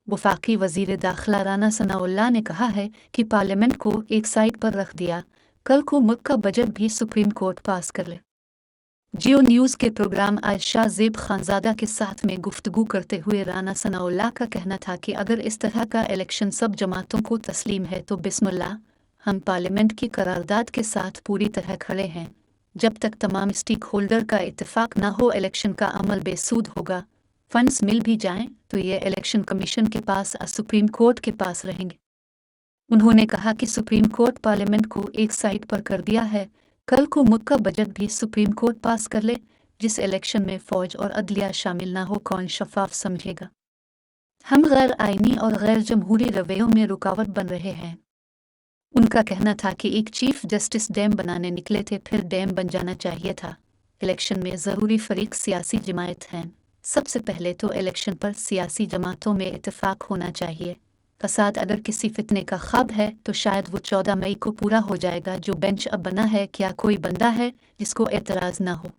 वफाकी वजीर दाखिला राना सनाउल्लाह ने कहा है कि पार्लियामेंट को एक साइड पर रख दिया, कल को मुल्क का बजट भी सुप्रीम कोर्ट पास कर ले। जियो न्यूज़ के प्रोग्राम आयशा ज़ेब खानज़ादा के साथ में गुफ्तगू करते हुए राना सनाउल्लाह का कहना था कि अगर इस तरह का इलेक्शन सब जमातों को तस्लीम है तो बिस्मिल्लाह, हम पार्लियामेंट की करारदाद के साथ पूरी तरह खड़े हैं। जब तक तमाम स्टेक होल्डर का इत्तेफाक ना हो इलेक्शन का अमल बेसूद होगा। फंड्स मिल भी जाएं तो ये इलेक्शन कमीशन के पास सुप्रीम कोर्ट के पास रहेंगे। उन्होंने कहा कि सुप्रीम कोर्ट पार्लियामेंट को एक साइड पर कर दिया है, कल को मुल्क का बजट भी सुप्रीम कोर्ट पास कर ले। जिस इलेक्शन में फौज और अदलिया शामिल ना हो कौन शफाफ समझेगा। हम गैर आईनी और गैर जमहूरी रवैयों में रुकावट बन रहे हैं। उनका कहना था कि एक चीफ जस्टिस डैम बनाने निकले थे, फिर डैम बन जाना चाहिए था। इलेक्शन में ज़रूरी फरीक सियासी जमात हैं। सबसे पहले तो इलेक्शन पर सियासी जमातों में इत्तेफाक होना चाहिए। फसाद अगर किसी फितने का ख्वाब है तो शायद वो 14 मई को पूरा हो जाएगा। जो बेंच अब बना है, क्या कोई बंदा है जिसको एतराज़ ना हो।